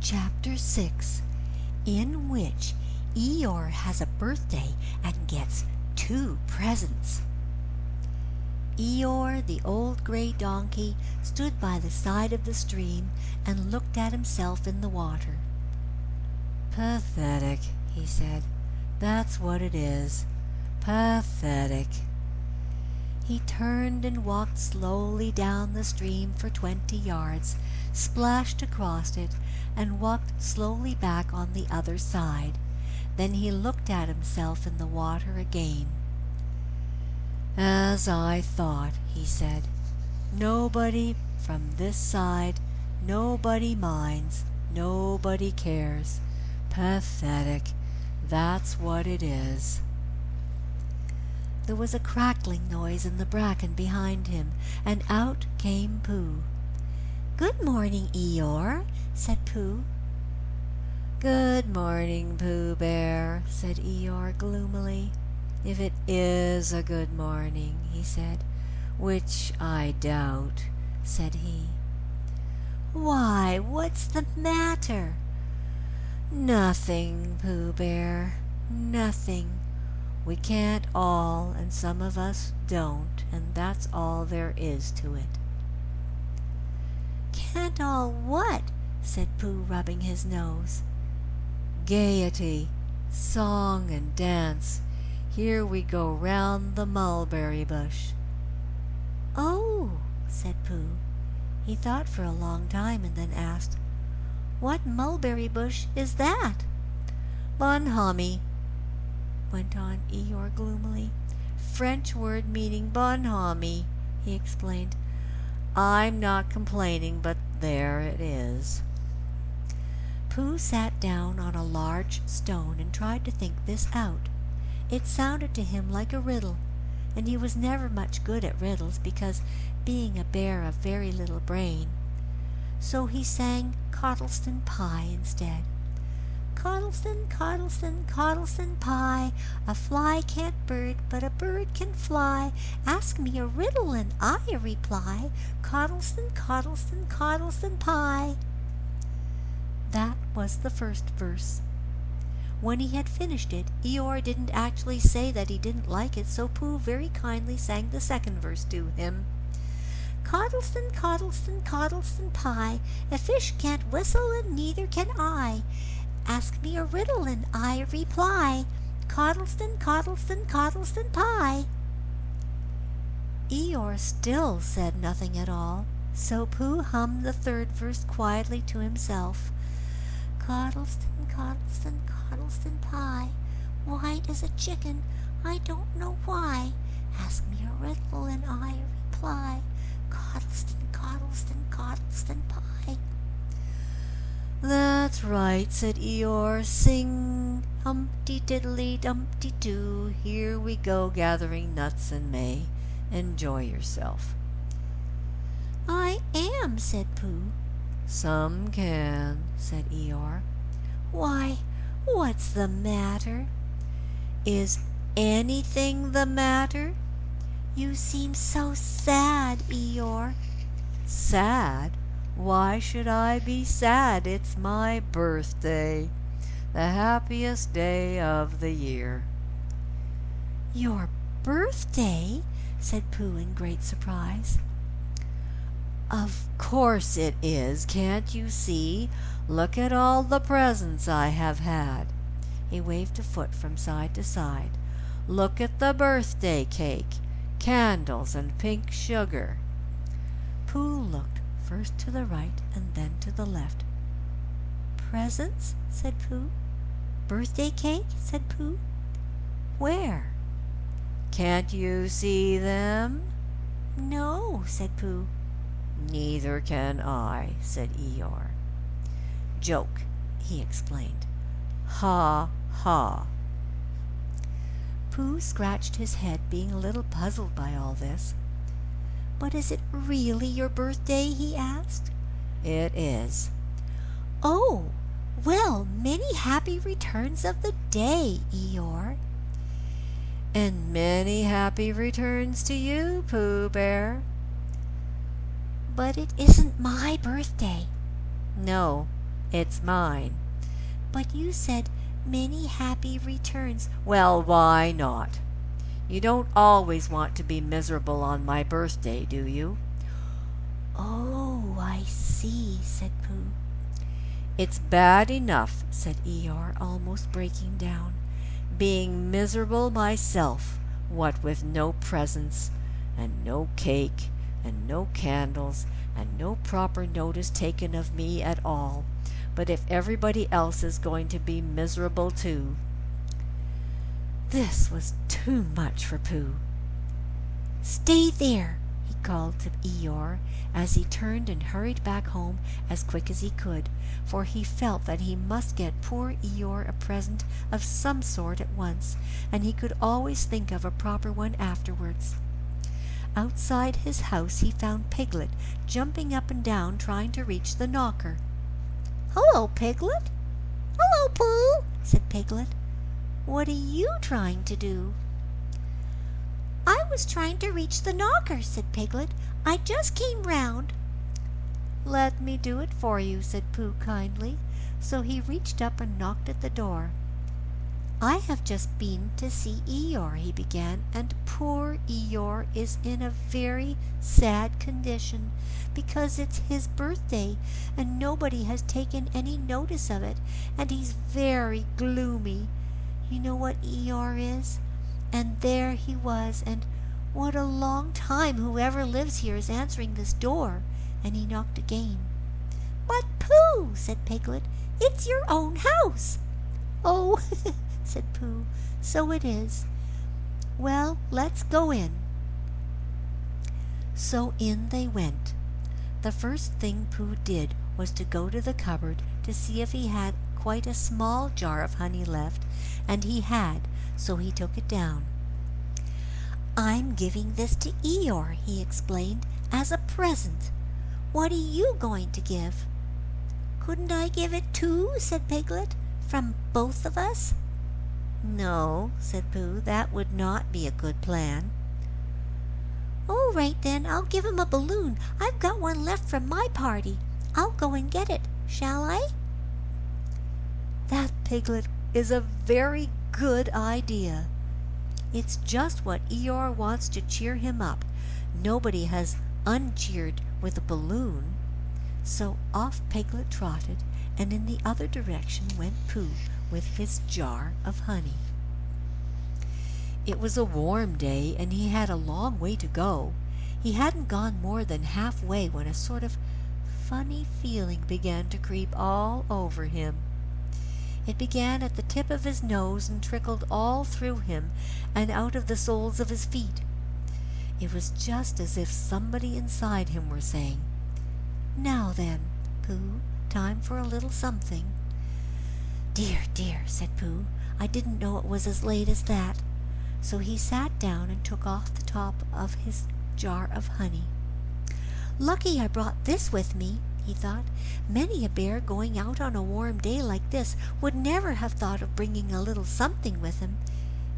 Chapter 6, in which Eeyore has a birthday and gets 2 presents. Eeyore, the old gray donkey, stood by the side of the stream and looked at himself in the water. "Pathetic," he said. "That's what it is. Pathetic." He turned and walked slowly down the stream for 20 yards, splashed across it, and walked slowly back on the other side. Then he looked at himself in the water again. "As I thought," he said. "Nobody from this side, nobody minds, nobody cares. Pathetic, that's what it is." There was a crackling noise in the bracken behind him, and out came Pooh. "Good morning, Eeyore," said Pooh. "Good morning, Pooh Bear," said Eeyore gloomily. "If it is a good morning," he said. "Which I doubt," said he. "Why, what's the matter?" "Nothing, Pooh Bear, nothing. We can't all, and some of us don't, and that's all there is to it." "Can't all what?" said Pooh, rubbing his nose. "Gaiety, song and dance. Here we go round the mulberry bush." "Oh," said Pooh. He thought for a long time and then asked, "What mulberry bush is that?" "Bonhomie," went on Eeyore gloomily. "French word meaning bonhomie," he explained. "I'm not complaining, but there it is." Pooh sat down on a large stone and tried to think this out. It sounded to him like a riddle, and he was never much good at riddles because, being a bear of very little brain. So he sang Cottleston Pie instead. "Cottleston, Cottleston, Cottleston Pie, a fly can't bird, but a bird can fly. Ask me a riddle and I reply. Cottleston, Cottleston, Cottleston Pie." That was the first verse. When he had finished it, Eeyore didn't actually say that he didn't like it, so Pooh very kindly sang the second verse to him. "Cottleston, Cottleston, Cottleston Pie, a fish can't whistle and neither can I. Ask me a riddle and I reply. Cottleston, Cottleston, Cottleston Pie." Eeyore still said nothing at all, so Pooh hummed the third verse quietly to himself. "Cottleston, Cottleston, Cottleston Pie, white as a chicken, I don't know why. Ask me a riddle and I reply. Cottleston, Cottleston, Cottleston Pie." "That's right," said Eeyore. "Sing Humpty Diddly Dumpty Doo. Here we go gathering nuts in May. Enjoy yourself." "I am," said Pooh. "Some can," said Eeyore. "Why, what's the matter?" "Is anything the matter?" "You seem so sad, Eeyore." "Sad? Why should I be sad? It's my birthday, the happiest day of the year." "Your birthday?" said Pooh in great surprise. "Of course it is. Can't you see? Look at all the presents I have had." He waved a foot from side to side. "Look at the birthday cake, candles and pink sugar." Pooh looked first to the right and then to the left. "Presents?" said Pooh. "Birthday cake?" said Pooh. "Where?" "Can't you see them?" "No," said Pooh. "Neither can I," said Eeyore. "Joke," he explained. "Ha, ha." Pooh scratched his head, being a little puzzled by all this. "But is it really your birthday?" he asked. "It is." "Oh, well, many happy returns of the day, Eeyore." "And many happy returns to you, Pooh Bear." "But it isn't my birthday." "No, It's mine." "But you said many happy returns." "Well, why not? You don't always want to be miserable on my birthday, do you?" "Oh, I see," said Pooh. "It's bad enough," said Eeyore, almost breaking down, "being miserable myself, what with no presents, and no cake, and no candles, and no proper notice taken of me at all. But if everybody else is going to be miserable too—" This was too much for Pooh. "Stay there," he called to Eeyore, as he turned and hurried back home as quick as he could, for he felt that he must get poor Eeyore a present of some sort at once, and he could always think of a proper one afterwards. Outside his house he found Piglet jumping up and down trying to reach the knocker. "Hello, Piglet." "Hello, Pooh," said Piglet. "What are you trying to do?" "I was trying to reach the knocker," said Piglet. "I just came round." "Let me do it for you," said Pooh kindly. So he reached up and knocked at the door. "I have just been to see Eeyore," he began, "and poor Eeyore is in a very sad condition, because it's his birthday, and nobody has taken any notice of it, and he's very gloomy. You know what Eeyore is? And there he was, and what a long time whoever lives here is answering this door," and he knocked again. "But, Pooh," said Piglet, "it's your own house." "Oh," said Pooh, "so it is. Well, let's go in." So in they went. The first thing Pooh did was to go to the cupboard to see if he had quite a small jar of honey left, and he had, so he took it down. "I'm giving this to Eeyore," he explained, "as a present. What are you going to give?" "Couldn't I give it too?" said Piglet, "from both of us?" "No," said Pooh, "that would not be a good plan." "All right then, I'll give him a balloon. I've got one left from my party. I'll go and get it. Shall I?" "That, Piglet, is a very good idea. It's just what Eeyore wants to cheer him up. Nobody has uncheered with a balloon." So off Piglet trotted, and in the other direction went Pooh with his jar of honey. It was a warm day, and he had a long way to go. He hadn't gone more than halfway when a sort of funny feeling began to creep all over him. It began at the tip of his nose and trickled all through him and out of the soles of his feet. It was just as if somebody inside him were saying, "Now then, Pooh, time for a little something." "Dear, dear," said Pooh, "I didn't know it was as late as that." So he sat down and took off the top of his jar of honey. "Lucky I brought this with me," he thought. "Many a bear going out on a warm day like this would never have thought of bringing a little something with him."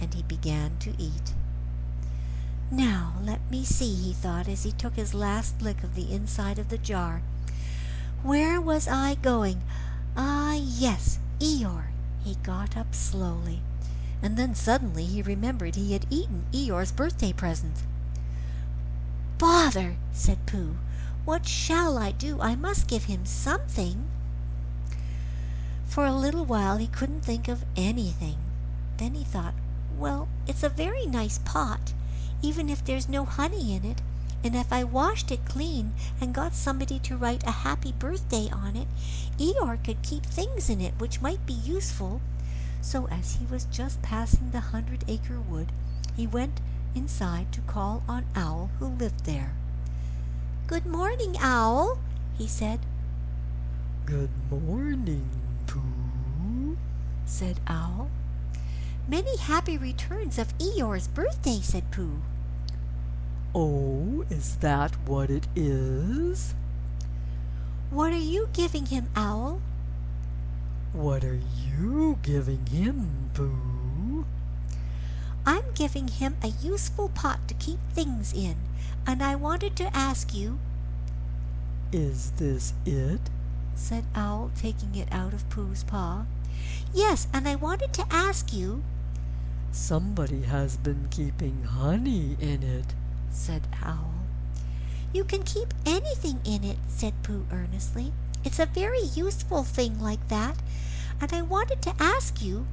And he began to eat. "Now, let me see," he thought as he took his last lick of the inside of the jar. "Where was I going? Ah, yes, Eeyore." He got up slowly, and then suddenly he remembered he had eaten Eeyore's birthday present. "Bother!" said Pooh. "What shall I do? I must give him something." For a little while he couldn't think of anything. Then he thought, "Well, it's a very nice pot, even if there's no honey in it, and if I washed it clean and got somebody to write a happy birthday on it, Eeyore could keep things in it which might be useful." So as he was just passing the 100-acre wood, he went inside to call on Owl, who lived there. "Good morning, Owl," he said. "Good morning, Pooh," said Owl. "Many happy returns of Eeyore's birthday," said Pooh. "Oh, is that what it is?" "What are you giving him, Owl?" "What are you giving him, Pooh?" "I'm giving him a useful pot to keep things in, and I wanted to ask you—" "Is this it?" said Owl, taking it out of Pooh's paw. Yes, and I wanted to ask you. Somebody has been keeping honey in it, said Owl. You can keep anything in it, said Pooh earnestly. It's a very useful thing like that, and I wanted to ask you.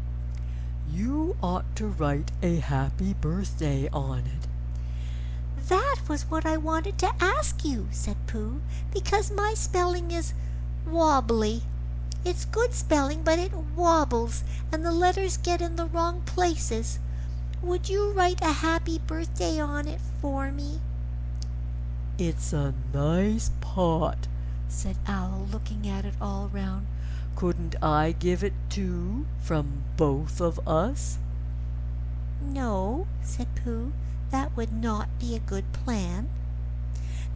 You ought to write a happy birthday on it. That was what I wanted to ask you, said Pooh, because my spelling is wobbly. It's good spelling, but it wobbles, and the letters get in the wrong places. Would you write a happy birthday on it for me? It's a nice pot, said Owl, looking at it all round. Couldn't I give it too, from both of us? No, said Pooh, that would not be a good plan.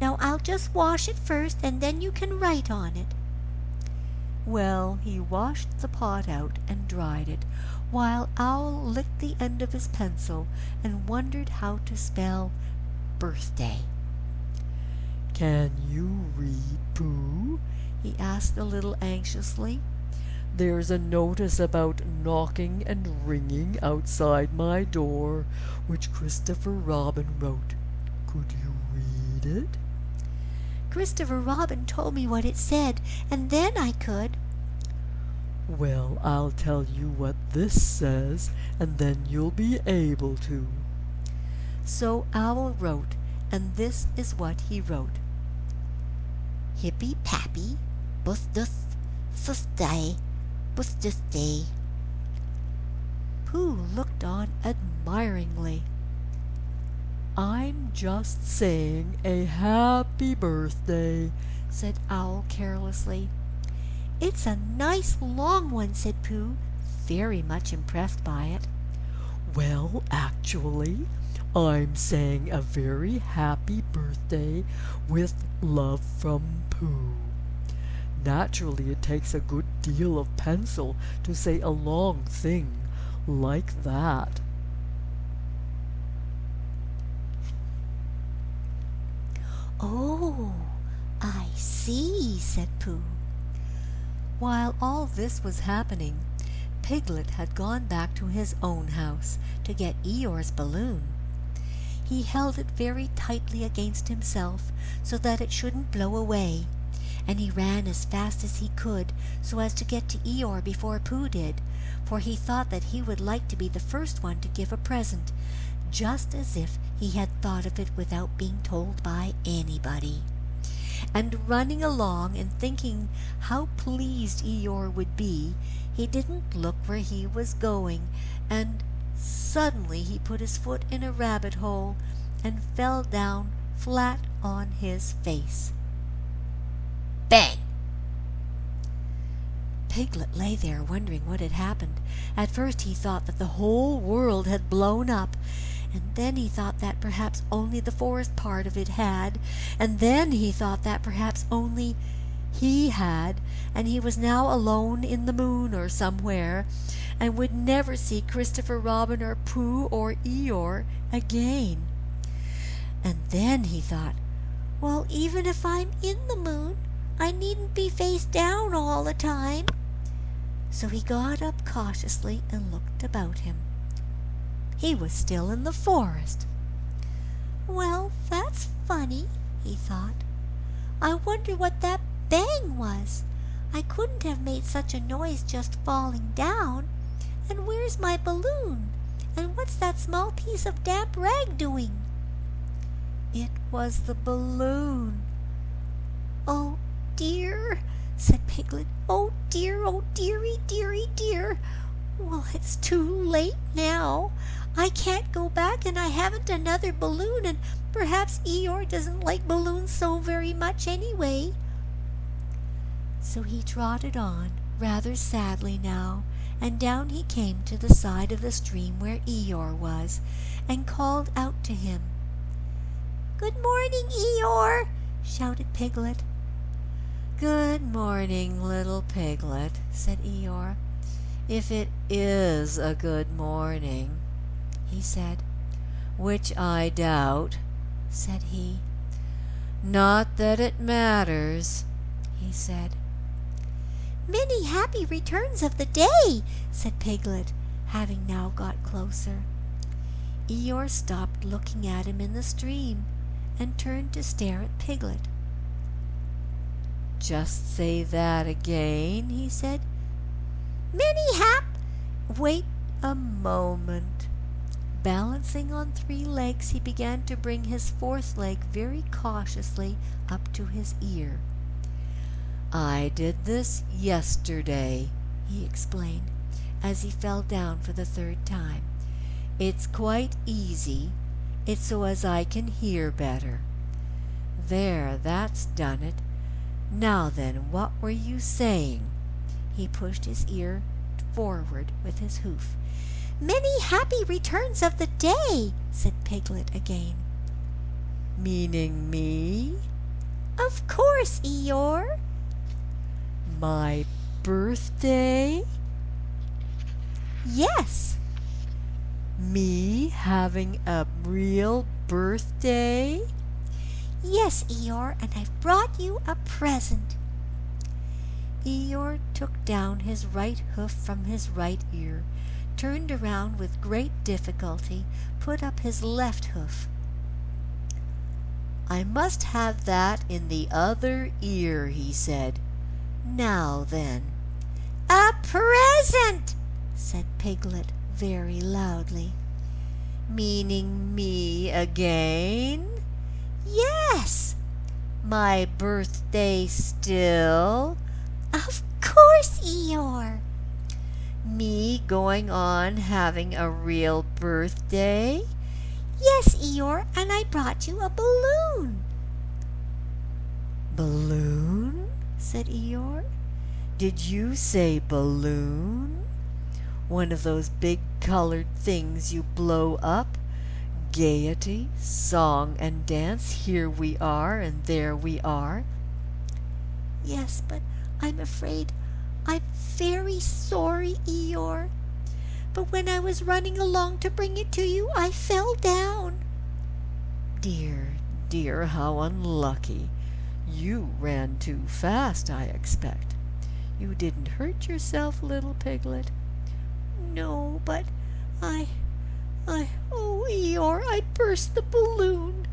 Now I'll just wash it first, and then you can write on it. Well, he washed the pot out and dried it, while Owl licked the end of his pencil and wondered how to spell birthday. Can you read, Pooh? He asked a little anxiously. There's a notice about knocking and ringing outside my door, which Christopher Robin wrote. Could you read it? Christopher Robin told me what it said, and then I could. Well, I'll tell you what this says, and then you'll be able to. So Owl wrote, and this is what he wrote. Hippy Pappy, birthday. Pooh looked on admiringly. I'm just saying a happy birthday, said Owl carelessly. It's a nice long one, said Pooh, very much impressed by it. Well, actually, I'm saying a very happy birthday with love from Pooh. Naturally, it takes a good deal of pencil to say a long thing like that. Oh, I see, said Pooh. While all this was happening, Piglet had gone back to his own house to get Eeyore's balloon. He held it very tightly against himself so that it shouldn't blow away, and he ran as fast as he could so as to get to Eeyore before Pooh did, for he thought that he would like to be the first one to give a present, just as if he had thought of it without being told by anybody. And running along and thinking how pleased Eeyore would be, he didn't look where he was going, and suddenly he put his foot in a rabbit hole and fell down flat on his face. Bang! Piglet lay there wondering what had happened. At first he thought that the whole world had blown up, and then he thought that perhaps only the forest part of it had, and then he thought that perhaps only he had, and he was now alone in the moon or somewhere, and would never see Christopher Robin or Pooh or Eeyore again. And then he thought, well, even if I'm in the moon, I needn't be face down all the time. So he got up cautiously and looked about him. He was still in the forest. Well, that's funny, he thought. I wonder what that bang was. I couldn't have made such a noise just falling down. And where's my balloon? And what's that small piece of damp rag doing? It was the balloon. Oh dear, said Piglet. Oh dearie, dearie, dear. Well, it's too late now. I can't go back, and I haven't another balloon, and perhaps Eeyore doesn't like balloons so very much anyway. So he trotted on, rather sadly now, and down he came to the side of the stream where Eeyore was, and called out to him. Good morning, Eeyore, shouted Piglet. Good morning, little Piglet, said Eeyore. If it is a good morning, he said. Which I doubt, said he. Not that it matters, he said. Many happy returns of the day, said Piglet, having now got closer. Eeyore stopped looking at him in the stream and turned to stare at Piglet. Just say that again, he said. Wait a moment. Balancing on 3 legs, he began to bring his 4th leg very cautiously up to his ear. I did this yesterday, he explained, as he fell down for the 3rd time. It's quite easy. It's so as I can hear better. There, that's done it. Now then, what were you saying? He pushed his ear forward with his hoof. Many happy returns of the day, said Piglet again. Meaning me? Of course, Eeyore. My birthday? Yes. Me having a real birthday? Yes, Eeyore, and I've brought you a present. Eeyore took down his right hoof from his right ear, turned around with great difficulty, put up his left hoof. I must have that in the other ear, he said. Now then. A present, said Piglet very loudly. Meaning me again? Yes. My birthday still? Of course, Eeyore. Me going on having a real birthday? Yes, Eeyore, and I brought you a balloon. Balloon? said Eeyore. Did you say balloon? One of those big colored things you blow up? Gaiety, song and dance, here we are and there we are. Yes, but I'm afraid I'm very sorry, Eeyore. But when I was running along to bring it to you, I fell down. Dear, dear, how unlucky. You ran too fast, I expect. You didn't hurt yourself, little Piglet? No, but oh, Eeyore, I burst the balloon.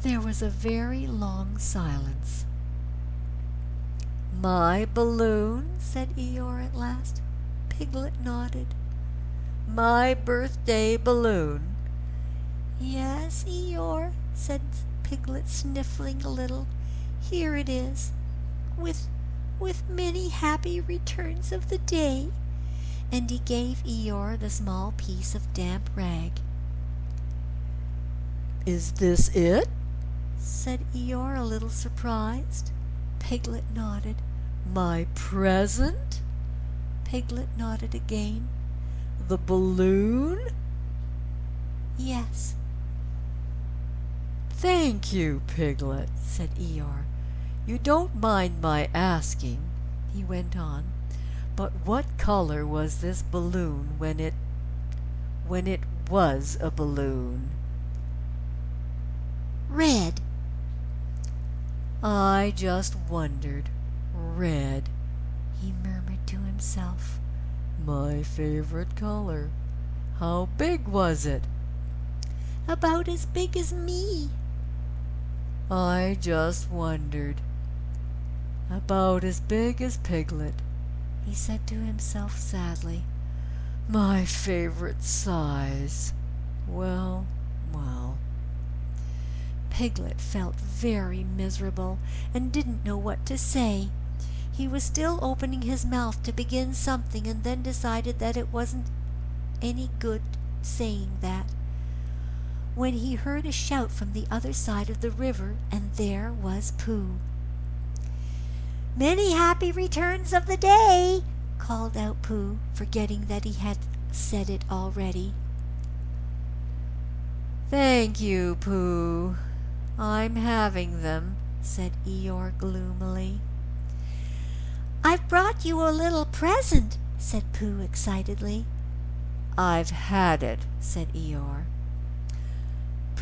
There was a very long silence. My balloon? said Eeyore at last. Piglet nodded. My birthday balloon? Yes, Eeyore, said Piglet, sniffling a little. Here it is, with many happy returns of the day. And he gave Eeyore the small piece of damp rag. Is this it? said Eeyore, a little surprised. Piglet nodded. My present? Piglet nodded again. The balloon? Yes. Thank you, Piglet, said Eeyore. You don't mind my asking, he went on, but what color was this balloon when it was a balloon? Red. I just wondered. Red, he murmured to himself. My favorite color. How big was it? About as big as me. I just wondered. About as big as Piglet, he said to himself sadly. My favorite size. Well, well. Piglet felt very miserable and didn't know what to say. He was still opening his mouth to begin something and then decided that it wasn't any good saying that, when he heard a shout from the other side of the river, and there was Pooh. Many happy returns of the day, called out Pooh, forgetting that he had said it already. Thank you, Pooh. I'm having them, said Eeyore gloomily. I've brought you a little present, said Pooh excitedly. I've had it, said Eeyore.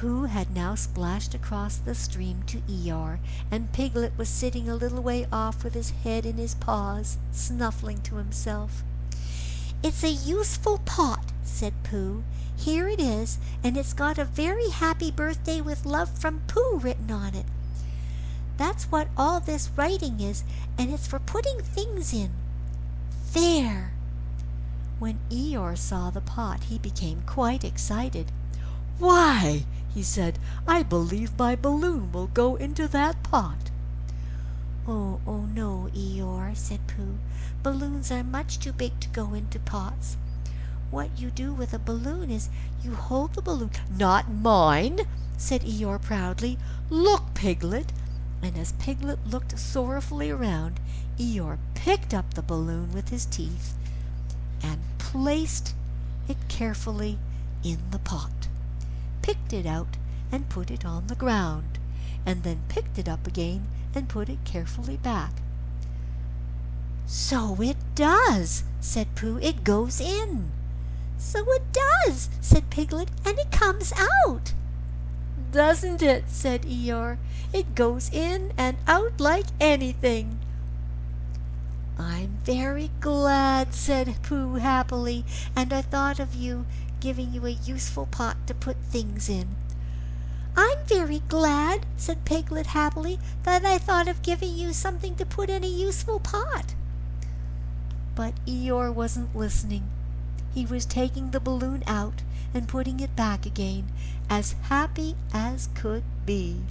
Pooh had now splashed across the stream to Eeyore, and Piglet was sitting a little way off with his head in his paws, snuffling to himself. "It's a useful pot," said Pooh. "Here it is, and it's got a very happy birthday with love from Pooh written on it. That's what all this writing is, and it's for putting things in. There!" When Eeyore saw the pot, he became quite excited. "Why," he said, "I believe my balloon will go into that pot." Oh no, Eeyore," said Pooh. "Balloons are much too big to go into pots. What you do with a balloon is you hold the balloon—" "Not mine," said Eeyore proudly. "Look, Piglet." And as Piglet looked sorrowfully around, Eeyore picked up the balloon with his teeth and placed it carefully in the pot, picked it out and put it on the ground, and then picked it up again and put it carefully back. "So it does," said Pooh. "It goes in." "So it does," said Piglet, "and it comes out." "Doesn't it?" said Eeyore. "It goes in and out like anything." "I'm very glad," said Pooh happily, "and I thought of you, giving you a useful pot to put things in." "I'm very glad," said Piglet happily, "that I thought of giving you something to put in a useful pot." But Eeyore wasn't listening. He was taking the balloon out and putting it back again, as happy as could be.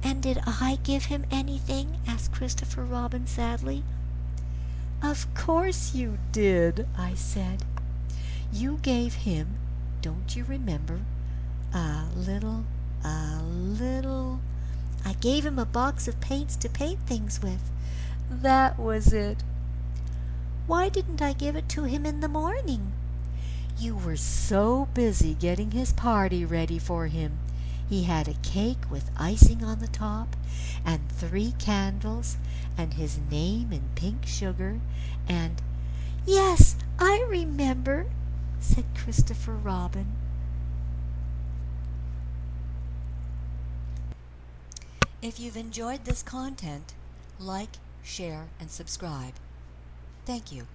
"And did I give him anything?" asked Christopher Robin sadly. "Of course you did," I said. "You gave him, don't you remember, a little... "I gave him a box of paints to paint things with." That was it. "Why didn't I give it to him in the morning?" You were so busy getting his party ready for him. He had a cake with icing on the top, and 3 candles, and his name in pink sugar, and—" "Yes, I remember," said Christopher Robin. If you've enjoyed this content, like, share, and subscribe. Thank you.